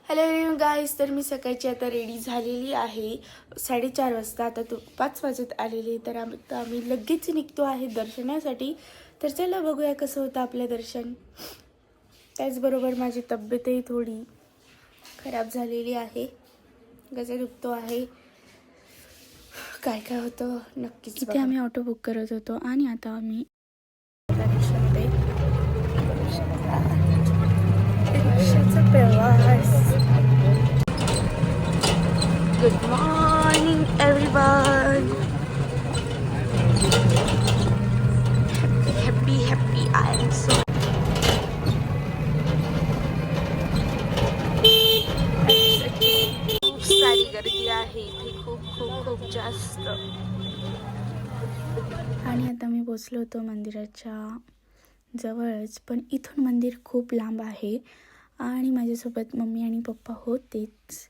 Hello गाईस, तर मी सकाळची आता रेडी झालेली आहे. 4:30 वाजता. आता 5 वाजत आलेले. तर आम्ही लगेच निघतो आहे दर्शनासाठी. तर चला बघूया कसं होतं आपलं दर्शन. त्याचबरोबर माझी तब्येतही थोडी खराब झालेली आहे. गजा दुखतो आहे. काय काय होतं नक्कीच. इथे आम्ही ऑटो बुक करत होतो आणि आता आम्ही रिक्षाचा प्रवास. Good morning, everyone. Happy. I am so खूप सारी गर्दी आहे इथे, खूप जास्त. आणि आता मी पोचलो होतो मंदिराच्या जवळच, पण इथून मंदिर खूप लांब आहे आणि माझ्यासोबत मम्मी आणि पप्पा होतेच.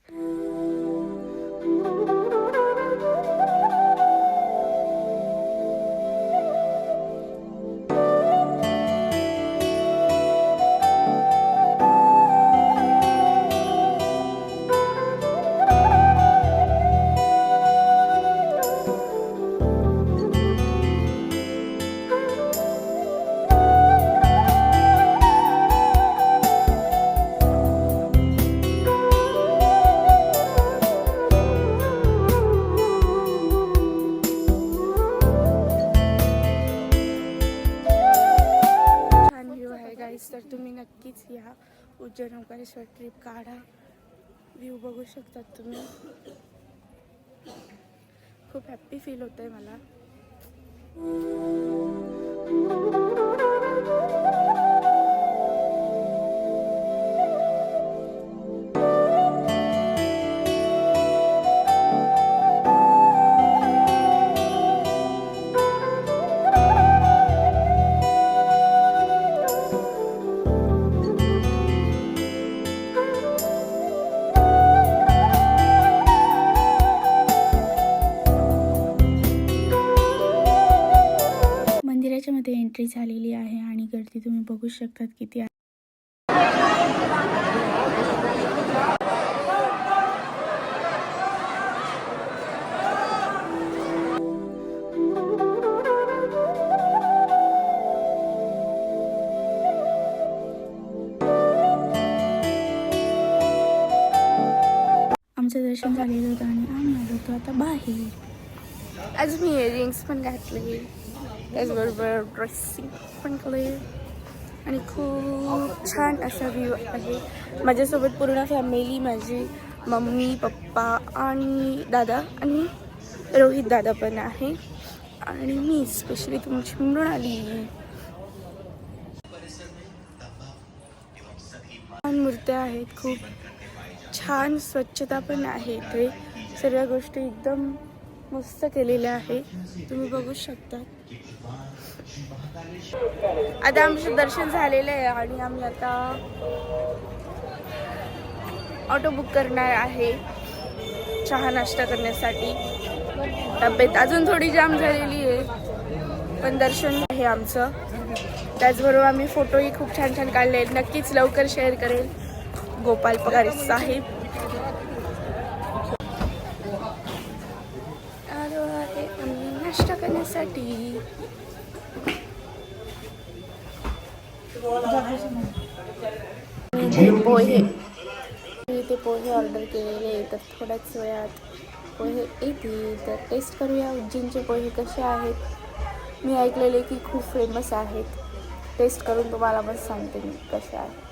तर तुम्ही नक्कीच या उज्जैन ओंकारेश्वर ट्रिप काढा. व्ह्यू बघू शकतात तुम्ही. खूप हॅप्पी फील होतंय मला. मध्ये एंट्री झालेली आहे आणि गर्दी तुम्ही बघू शकतात किती आहे. आमचं दर्शन झालेलं होतं आणि आम्ही आलो होतो आता बाहेर. आज मी इयरिंग्स पण घातले, त्याचबरोबर ड्रेसिंग पण केले आणि खूप छान असा व्ह्यू आहे. माझ्यासोबत पूर्ण फॅमिली, माझी मम्मी, पप्पा आणि दादा आणि रोहित दादा पण आहे आणि मी स्पेशली तुमची मृणाली. छान मूर्त्या आहेत, खूप छान स्वच्छता पण आहे इथे. सर्व गोष्टी एकदम मस्त केलेल्या आहे, तुम्ही बघू शकता. आता आमचं दर्शन झालेलं आहे आणि आम्ही आता ऑटो बुक करणार आहे चहा नाश्ता करण्यासाठी. तब्येत अजून थोडी जाम झालेली आहे, पण दर्शन आहे आमचं. त्याचबरोबर आम्ही फोटोही खूप छान काढले. नक्कीच लवकर शेअर करेल. गोपाल पगारे साहेब आलो आहे आम्ही नाश्ता करण्यासाठी. पोहे ऑर्डर केलेले, तर थोड्याच वेळात पोहे येतील. तर टेस्ट करूया उज्जैनचे पोहे कसे आहेत. मी ऐकलेले की खूप फेमस आहेत. टेस्ट करून तुम्हाला पण सांगते मी कसे आहेत.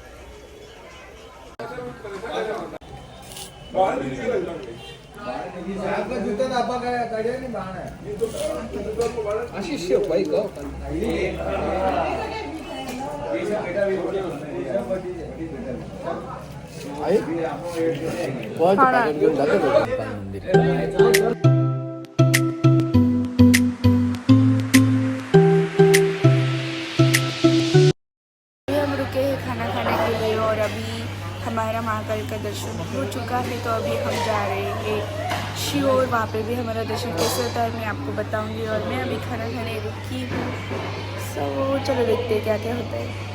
खाना खाने के लिए और अभी हमारा महाकाल का दर्शन हो चुका है, तो अभी हम जा रहे हैं शियोर. वहाँ पे भी हमारा दर्शन कैसे होता है मैं आपको बताऊंगी. और मैं अभी खाना खाने रुकी हूँ, सो चलो देखते हैं क्या क्या होता है.